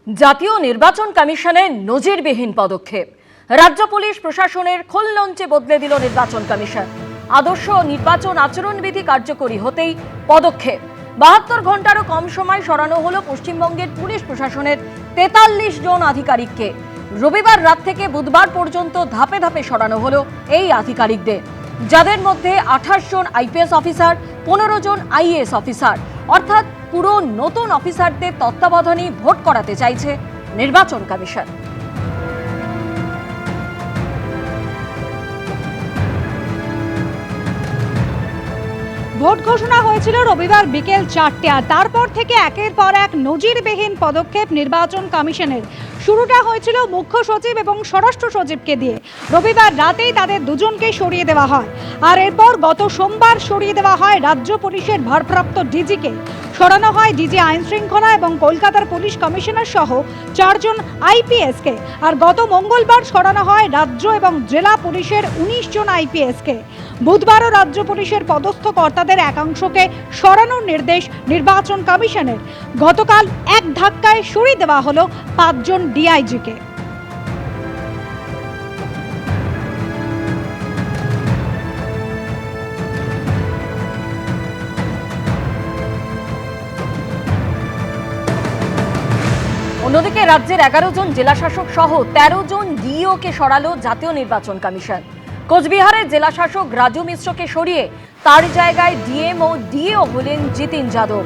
জাতীয় নির্বাচন কমিশনের নজিরবিহীন পদক্ষেপ। রাজ্য পুলিশ প্রশাসনের খোললঞ্চে বদলে দিল নির্বাচন কমিশন। আদর্শ নির্বাচন আচরণবিধি কার্যকরী হতেই পদক্ষেপ। 72 ঘন্টারও কম সময় সরানো হলো পশ্চিমবঙ্গের পুলিশ প্রশাসনের 43 জন আধিকারিককে। রবিবার রাত থেকে বুধবার পর্যন্ত ধাপে ধাপে সরানো হলো এই আধিকারিকদের, যাদের মধ্যে 28 জন আইপিএস অফিসার, 15 জন আইএএস অফিসার, অর্থাৎ পুরো নতুন অফিসারদের তত্ত্বাবধানে ভোট করাতে চাইছে নির্বাচন কমিশন। ভোট ঘোষণা হয়েছিল রবিবার বিকেল 4টে, আর তারপর থেকে একের পর এক নজিরবিহীন পদক্ষেপ নির্বাচন কমিশনের। শুরুটা হয়েছিল মুখ্য সচিব এবং স্বরাষ্ট্র সচিবকে দিয়ে। রবিবার রাতেই তাদের দুজনকে সরিয়ে দেওয়া হয়, আর এরপর গত সোমবার সরিয়ে দেওয়া হয় রাজ্য পুলিশের ভারপ্রাপ্ত ডিজিকে। সরানো হয় ডিজি আইন শৃঙ্খলা এবং কলকাতার পুলিশ কমিশনার সহ 4 জন আইপিএসকে, আর গত মঙ্গলবার সরানো হয় রাজ্য এবং জেলা পুলিশের 19 জন আইপিএসকে। বুধবারও রাজ্য পুলিশের পদস্থ কর্তাদের একাংশকে সরানোর নির্দেশ নির্বাচন কমিশনের। গতকাল এক ধাক্কায় সরিয়ে দেওয়া হলো 5 জন ডিআইজিকে। অন্যদিকে রাজ্যের 11 জন জেলাশাসক সহ 13 জন ডিইওকে সরালো জাতীয় নির্বাচন কমিশন। কোচবিহারের জেলাশাসক রাজু মিশ্রকে সরিয়ে তার জায়গায় ডিএম ও ডিএও হলেন জিতিন যাদব।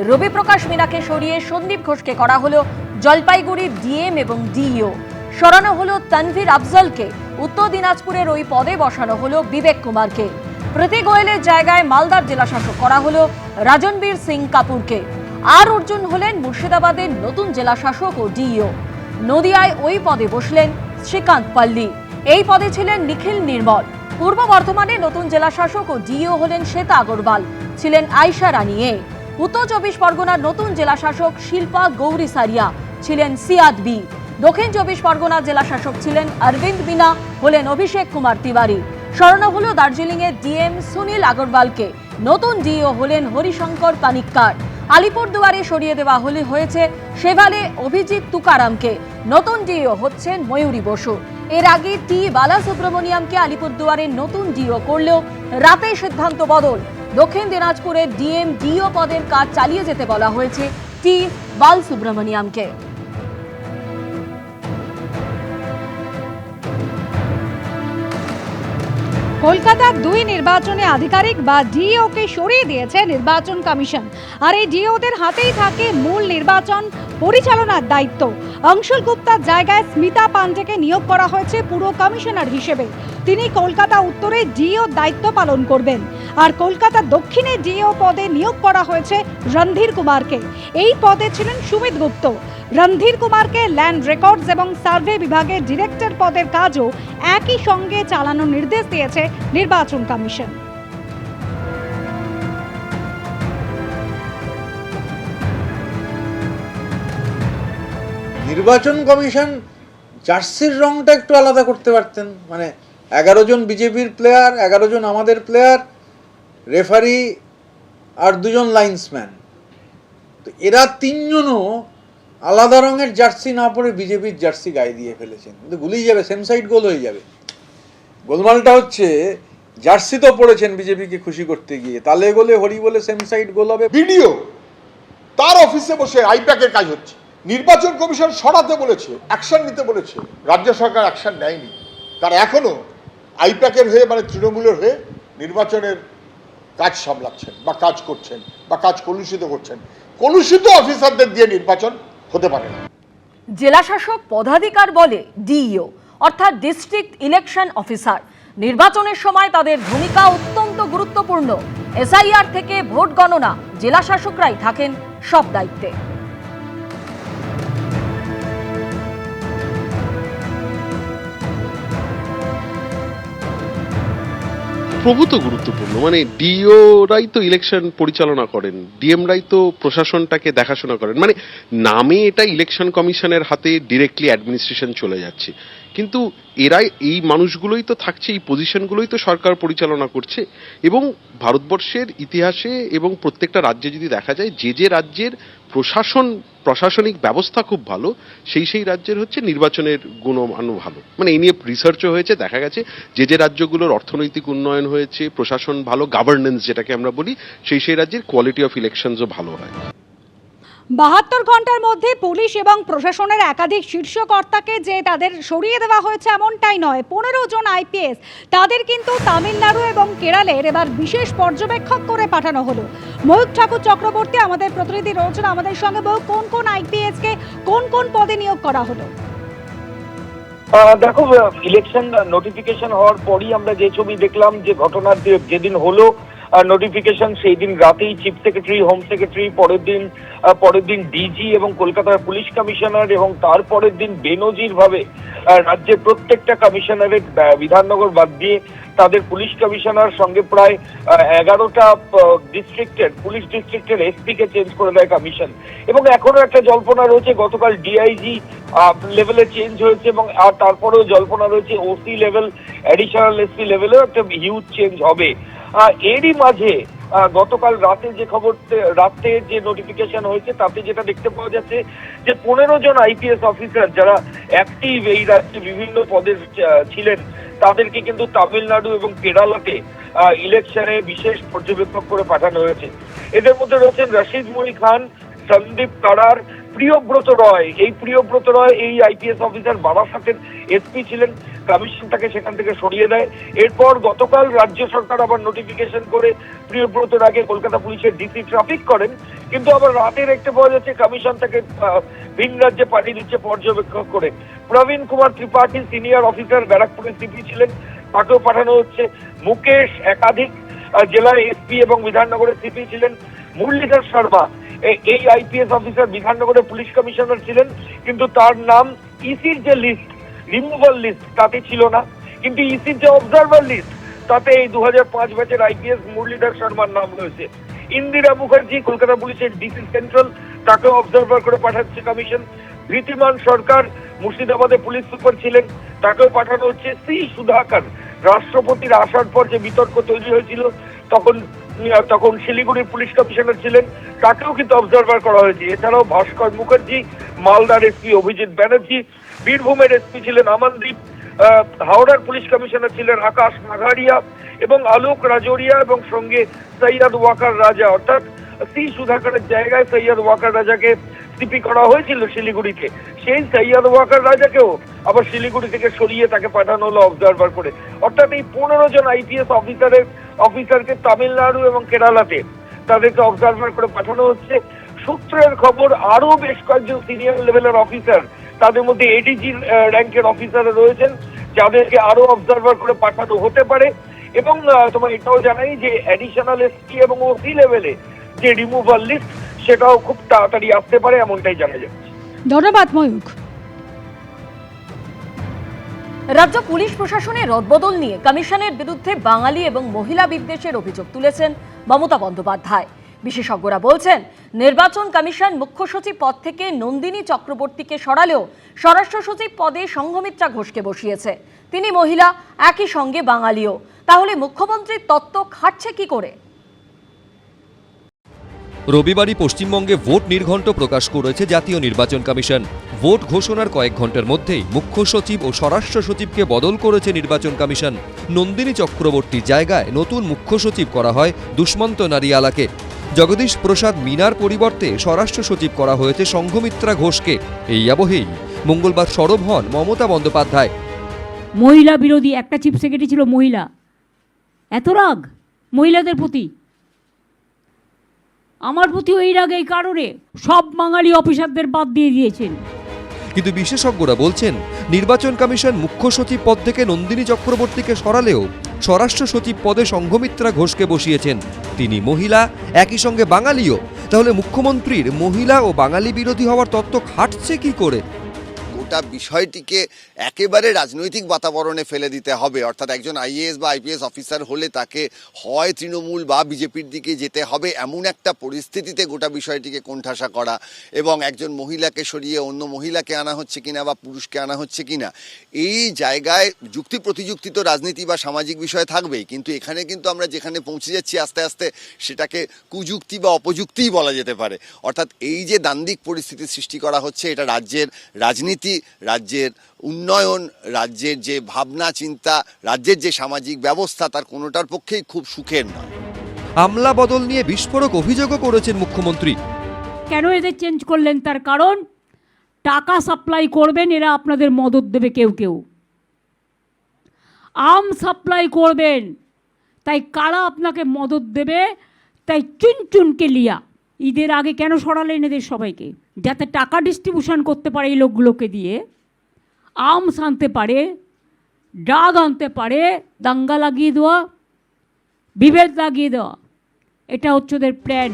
রবি প্রকাশ মিনাকে সরিয়ে সন্দীপ ঘোষকে করা হলো জলপাইগুড়ির ডিএম এবং ডিইও। সরানো হলো তানভীর আফজলকে। উত্তর দিনাজপুরের ওই পদে বসানো হলো বিবেক কুমারকে। প্রীতি গোয়েলের জায়গায় মালদার জেলাশাসক করা হলো রাজনবীর সিং কাপুরকে। আর অর্জুন হলেন মুর্শিদাবাদের নতুন জেলাশাসক ও ডিইও। নদিয়ায় ওই পদে বসলেন শ্রীকান্ত পাল্লি। এই পদে ছিলেন নিখিল নির্মল। পূর্ব বর্ধমানে নতুন জেলাশাসক ও ডিইও হলেন শ্বেতা আগরওয়াল, ছিলেন আয়শা রানী এ। উত্তর 24 পরগনার নতুন জেলাশাসক শিল্পা গৌরী সারিয়া, ছিলেন সিয়াদ বি। দক্ষিণ 24 পরগনা জেলাশাসক ছিলেন অরবিন্দ বিনা, হলেন অভিষেক কুমার তিওয়ারি। সরানো হলো দার্জিলিংয়ের ডিএম সুনীল আগরওয়ালকে। নতুন ডিইও হলেন হরিশঙ্কর পানিক্কার। আলিপুরদুয়ারে সরিয়ে দেওয়া হয়েছে সেভালে অভিজিৎ তুকারামকে। নতুন ডিইও হচ্ছেন ময়ূরী বসু। এর আগে টি বালাসুব্রমণিয়ামকে আলিপুরদুয়ারের নতুন ডিইও করলেও রাতে সিদ্ধান্ত বদল। দক্ষিণ দিনাজপুরের ডিএম ডিইও পদের কাজ চালিয়ে যেতে বলা হয়েছে টি বালসুব্রমণিয়ামকে। কলকাতার 2 নির্বাচনী আধিকারিক বা ডিইওকে সরিয়ে দিয়েছে নির্বাচন কমিশন, আর এই ডিইওদের হাতেই থাকে মূল নির্বাচন পরিচালনার দায়িত্ব। অংশুল গুপ্তার জায়গায় স্মিতা পান্ডেকে নিয়োগ করা হয়েছে পুরো কমিশনার হিসেবে। তিনি কলকাতা উত্তরে ডিইও দায়িত্ব পালন করবেন, আর কলকাতা দক্ষিণে ডিইও পদে নিয়োগ করা হয়েছে রণধীর কুমারকে। এই পদে ছিলেন সুমিত গুপ্ত। রণধীর কুমারকে ল্যান্ড রেকর্ডস এবং সার্ভে বিভাগের ডিরেক্টর পদের কাজও একই সঙ্গে চালানোর নির্দেশ দিয়েছে নির্বাচন কমিশন। নির্বাচন কমিশন জার্সির রংটা একটু আলাদা করতে পারতেন। মানে 11 জন বিজেপির প্লেয়ার, 11 জন আমাদের প্লেয়ার, রেফারি আর 2 জন লাইন্সম্যান। তো এরা 3 জনও আলাদা রঙের জার্সি না পরে বিজেপির জার্সি গায়ে দিয়ে ফেলেছেন। কিন্তু ভুলেই যাবে, সেম সাইড গোল হয়ে যাবে। গোলমালটা হচ্ছে জার্সি তো পড়েছেন বিজেপিকে খুশি করতে গিয়ে, তালে গোলে হরি বলে সেম সাইড গোল হবে। ভিডিও তার অফিসে বসে আইপ্যাকের কাজ হচ্ছে। নির্বাচন কমিশন সরাতে বলেছে, অ্যাকশন নিতে বলেছে, রাজ্য সরকার অ্যাকশন নেয়নি। তারা এখনো আইপ্যাকের হয়ে মানে তৃণমূলের হয়ে নির্বাচনের কাজ সামলাচ্ছেন বা কাজ করছেন বা কাজ কলুষিত করছেন। কলুষিত অফিসারদের দিয়ে নির্বাচন হতে পারে না। জেলাশাসক পদাধিকার বলে ডিইও, অর্থাৎ ডিস্ট্রিক্ট ইলেকশন অফিসার। নির্বাচনের সময় তাদের ভূমিকা অত্যন্ত গুরুত্বপূর্ণ। এসআইআর থেকে ভোট গণনা, জেলাশাসকরাই থাকেন সব দায়িত্বে। প্রভূত গুরুত্বপূর্ণ। মানে ডিওরাই তো ইলেকশন পরিচালনা করেন, ডিএমরাই তো প্রশাসনটাকে দেখাশোনা করেন। মানে নামে এটা ইলেকশন কমিশনের হাতে ডিরেক্টলি অ্যাডমিনিস্ট্রেশন চলে যাচ্ছে, কিন্তু এরাই, এই মানুষগুলোই তো থাকছে, এই পজিশনগুলোই তো সরকার পরিচালনা করছে। এবং ভারতবর্ষের ইতিহাসে এবং প্রত্যেকটা রাজ্যে যদি দেখা যায়, যে রাজ্যের প্রশাসনিক ব্যবস্থা খুব ভালো, সেই রাজ্যের হচ্ছে নির্বাচনের গুণমানও ভালো। মানে এই নিয়ে রিসার্চও হয়েছে, দেখা গেছে যে রাজ্যগুলোর অর্থনৈতিক উন্নয়ন হয়েছে, প্রশাসন ভালো, গভর্নেন্স যেটাকে আমরা বলি, সেই রাজ্যের কোয়ালিটি অফ ইলেকশনসও ভালো হয়। 72 ঘন্টার মধ্যে পুলিশ এবং প্রশাসনের একাধিক শীর্ষ কর্তাকে যে তাদের সরিয়ে দেওয়া হয়েছে এমনটাই নয়, 15 জন আইপিএস তাদের কিন্তু তামিলনাড়ু এবং কেরালের এবার বিশেষ পর্যবেক্ষক করে পাঠানো হলো। ময়ূক ঠাকুর চক্রবর্তী আমাদের প্রতিনিধি রয়েছেন আমাদের সঙ্গে। কোন কোন আইপিএস কে কোন পদে নিয়োগ করা হলো? দেখো, ইলেকশন নোটিফিকেশন হওয়ার পরই আমরা যে ছবি দেখলাম, যে ঘটনার যেদিন হলো নোটিফিকেশন, সেই দিন রাতেই চিফ সেক্রেটারি, হোম সেক্রেটারি, পরের দিন ডিজি এবং কলকাতার পুলিশ কমিশনার, এবং তারপরের দিন বেনজির ভাবে রাজ্যের প্রত্যেকটা কমিশনারেট, বিধাননগর বাদ দিয়ে তাদের পুলিশ কমিশনার সঙ্গে প্রায় 11টা পুলিশ ডিস্ট্রিক্টের এসপি কে চেঞ্জ করে দেয় কমিশন। এবং এখনো একটা জল্পনা রয়েছে, গতকাল ডিআইজি লেভেলে চেঞ্জ হয়েছে, এবং আর তারপরেও জল্পনা রয়েছে ওসি লেভেল, অ্যাডিশনাল এসপি লেভেলেও একটা হিউজ চেঞ্জ হবে। এরই মাঝে গতকাল রাতে রাতে যে নোটিফিকেশন হয়েছে, তাতে যেটা দেখতে পাওয়া যাচ্ছে যে 15 জন আইপিএস অফিসার যারা অ্যাক্টিভ এই রাজ্যে বিভিন্ন পদে ছিলেন, তাদেরকে কিন্তু তামিলনাড়ু এবং কেরালাতে ইলেকশনে বিশেষ পর্যবেক্ষক করে পাঠানো হয়েছে। এদের মধ্যে রয়েছেন রশিদ মনি খান, সন্দীপ কারার, প্রিয়ব্রত রয়। এই প্রিয়ব্রত রয় এই আইপিএস অফিসার বারাসাতের এসপি ছিলেন, কমিশন তাকে সেখান থেকে সরিয়ে দেয়। এরপর গতকাল রাজ্য সরকার আবার নোটিফিকেশন করে প্রিয়ব্রতর আগে কলকাতা পুলিশের ডিসি ট্রাফিক করেন, কিন্তু আবার রাতে দেখতে পাওয়া যাচ্ছে কমিশন তাকে ভিন রাজ্যে পাঠিয়ে দিচ্ছে পর্যবেক্ষক করে। প্রবীণ কুমার ত্রিপাঠী, সিনিয়র অফিসার, ব্যারাকপুরের সিপি ছিলেন, তাকেও পাঠানো হচ্ছে। মুকেশ একাধিক জেলার এসপি এবং বিধাননগরের সিপি ছিলেন। মুরলীধর শর্মা এই আইপিএস অফিসার বিধাননগরের পুলিশ কমিশনার ছিলেন, কিন্তু তার নাম ইসির যে লিস্ট, রিমুভাল লিস্ট, তাতে ছিল না। কিন্তু ইসির যে অবজারভার লিস্ট, তাতে এই 2005 ব্যাচের আইপিএস মুরলীধর শর্মার নাম রয়েছে। ইন্দিরা মুখার্জি, কলকাতা পুলিশের ডিসি সেন্ট্রাল, তাকেও অবজারভার করে পাঠাচ্ছে কমিশন। ধৃতিমান সরকার মুর্শিদাবাদে পুলিশ সুপার ছিলেন, তাকেও পাঠানো হচ্ছে। সি সুধাকর, রাষ্ট্রপতির আসার পর যে বিতর্ক তৈরি হয়েছিল, তখন শিলিগুড়ির পুলিশ কমিশনার ছিলেন, তাকেও কিন্তু অবজারভার করা হয়েছে। এছাড়াও ভাস্কর মুখার্জি, মালদার এসপি অভিজিৎ ব্যানার্জি, বীরভূমের এসপি ছিলেন আমানদীপ, হাওড়ার পুলিশ কমিশনার ছিলেন আকাশ মাঘারিয়া, এবং আলোক রাজোরিয়া, এবং সঙ্গে সৈয়দ ওয়াকার রাজা। অর্থাৎ সি সুধাকরের জায়গায় সৈয়দ ওয়াকার রাজাকে সিপি করা হয়েছিল শিলিগুড়িতে, সেই সৈয়দ ওয়াকার রাজাকেও আবার শিলিগুড়ি থেকে সরিয়ে তাকে পাঠানো হলো অবজারভার করে। অর্থাৎ এই 15 জন আইপিএস অফিসারকে তামিলনাড়ু এবং কেরালাতে তাদেরকে অবজারভার করে পাঠানো হচ্ছে। সূত্রের খবর, আরো বেশ কয়েকজন সিনিয়র লেভেলের অফিসার, তাদের মধ্যে এডিজি র্যাঙ্কের অফিসার রয়েছেন, যাদেরকে আরো অবজারভার করে পাঠানো হতে পারে। এবং তোমার এটাও জানাই যে অ্যাডিশনাল এসপি এবং ওসি লেভেলে যে রিমুভাল লিস্ট, সেটাও খুব তাড়াতাড়ি আসতে পারে, এমনটাই জানা যাচ্ছে। ধন্যবাদ ময়ূক। রাজ্য পুলিশ প্রশাসনের রদবদল নিয়ে কমিশনের বিরুদ্ধে বাঙালি এবং মহিলা বিদ্বেষের অভিযোগ তুলেছেন মমতা বন্দ্যোপাধ্যায়। বিশেষজ্ঞরা বলছেন, নির্বাচন কমিশন মুখ্য সচিব পদ থেকে নন্দিনী চক্রবর্তীকে সরালেও স্বরাষ্ট্র সচিব পদে সংঘমিত্রা ঘোষকে বসিয়েছে। তিনি মহিলা, একই সঙ্গে বাঙালিও। তাহলে মুখ্যমন্ত্রীর তত্ত্ব খাটছে কি করে? রবিবারই পশ্চিমবঙ্গে ভোট নির্ঘণ্ট প্রকাশ করেছে জাতীয় নির্বাচন কমিশন। ভোট ঘোষণার কয়েক ঘন্টার মধ্যেই মুখ্য সচিব ও স্বরাষ্ট্র সচিবকে বদল করেছে নির্বাচন কমিশন। নন্দিনী চক্রবর্তীর জায়গায় নতুন মুখ্য সচিব করা হয় দুষ্মন্ত নারিয়ালাকে। জগদীশ প্রসাদ মিনার পরিবর্তে স্বরাষ্ট্র সচিব করা হয়েছে সংঘমিত্রা ঘোষকে। এই আবহেই মঙ্গলবার সরব হন মমতা বন্দ্যোপাধ্যায়। মহিলা বিরোধী একটা চিফ সেক্রেটারি ছিল মহিলা, এত রাগ মহিলাদের প্রতি। আমার প্রতিও এই রাগ এই কারণে সব বাঙালি অফিসারদের বাদ দিয়ে দিয়েছেন। কিন্তু বিশেষজ্ঞরা বলছেন, নির্বাচন কমিশন মুখ্য সচিব পদ থেকে নন্দিনী চক্রবর্তীকে সরালেও স্বরাষ্ট্র সচিব পদে সংঘমিত্রা ঘোষকে বসিয়েছেন। তিনি মহিলা, একই সঙ্গে বাঙালিও। তাহলে মুখ্যমন্ত্রীর মহিলা ও বাঙালি বিরোধী হওয়ার তত্ত্ব খাটছে কি করে? গোটা বিষয়টিকে একেবারে রাজনৈতিক বাতাবরণে ফেলে দিতে হবে, অর্থাৎ একজন আইএএস বা আইপিএস অফিসার হলে তাকে হয় তৃণমূল বা বিজেপির দিকে যেতে হবে, এমন একটা পরিস্থিতিতে গোটা বিষয়টিকে কোণঠাসা করা, এবং একজন মহিলাকে সরিয়ে অন্য মহিলাকে আনা হচ্ছে কিনা বা পুরুষকে আনা হচ্ছে কিনা, এই জায়গায় যুক্তি প্রতিযুক্তি তো রাজনীতি বা সামাজিক বিষয় থাকবেই, কিন্তু এখানে কিন্তু আমরা যেখানে পৌঁছে যাচ্ছি আস্তে আস্তে সেটাকে কুযুক্তি বা অপযুক্তিই বলা যেতে পারে। অর্থাৎ এই যে দ্বান্দ্বিক পরিস্থিতি সৃষ্টি করা হচ্ছে, এটা রাজ্যের রাজনীতি, রাজ্যের উন্নয়ন, রাজ্যের যে ভাবনা চিন্তা, রাজ্যের যে সামাজিক ব্যবস্থা, তার কোনোটার পক্ষেই খুব সুখের নয়। আমলা বদল নিয়ে বিস্ফোরক অভিযোগও করেছেন মুখ্যমন্ত্রী। কেন এদের চেঞ্জ করলেন? তার কারণ টাকা সাপ্লাই করবেন, এরা আপনাদের মদত দেবে, কেউ কেউ আম সাপ্লাই করবেন, তাই কারা আপনাকে মদত দেবে, তাই চুনচুনকে লিয়া ঈদের আগে কেন সরালেন এদের সবাইকে? যাতে টাকা ডিস্ট্রিবিউশন করতে পারে এই লোকগুলোকে দিয়ে, আর্মস আনতে পারে, ড্রাগ আনতে পারে, দাঙ্গা লাগিয়ে দেওয়া, বিভেদ লাগিয়ে দেওয়া, এটা হচ্ছে ওদের প্ল্যান।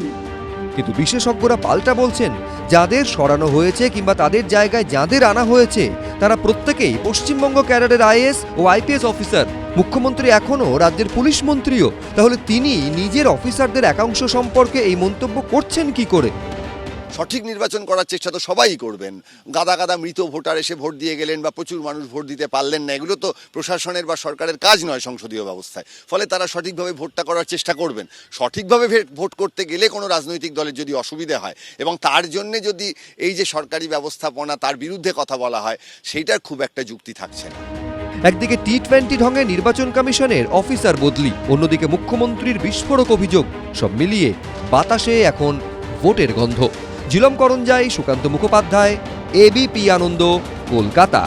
কিন্তু বিশেষজ্ঞরা পাল্টা বলছেন, যাদের সরানো হয়েছে কিংবা তাদের জায়গায় যাদের আনা হয়েছে তারা প্রত্যেকেই পশ্চিমবঙ্গ ক্যাডারের আইএএস ও আইপিএস অফিসার। মুখ্যমন্ত্রী এখনও রাজ্যের পুলিশ মন্ত্রীও, তাহলে তিনি নিজের অফিসারদের একাংশ সম্পর্কে এই মন্তব্য করছেন কি করে? সঠিক নির্বাচন করার চেষ্টা তো সবাই করবেন। গাদা গাদা মৃত ভোটার এসে ভোট দিয়ে গেলেন বা প্রচুর মানুষ ভোট দিতে পারলেন না, এগুলো তো প্রশাসনের বা সরকারের কাজ নয় সংসদীয় ব্যবস্থায়। ফলে তারা সঠিকভাবে ভোটটা করার চেষ্টা করবেন। সঠিকভাবে ভোট করতে গেলে কোনো রাজনৈতিক দলের যদি অসুবিধা হয় এবং তার জন্যে যদি এই যে সরকারি ব্যবস্থাপনা তার বিরুদ্ধে কথা বলা হয়, সেইটার খুব একটা যুক্তি থাকছে না। একদিকে টি-20 ঢঙে নির্বাচন কমিশনের অফিসার বদলি, অন্যদিকে মুখ্যমন্ত্রীর বিস্ফোরক অভিযোগ, সব মিলিয়ে বাতাসে এখন ভোটের গন্ধ। ঝিলম করঞ্জাই, সুকান্ত মুখোপাধ্যায়, এবিপি আনন্দ, কলকাতা।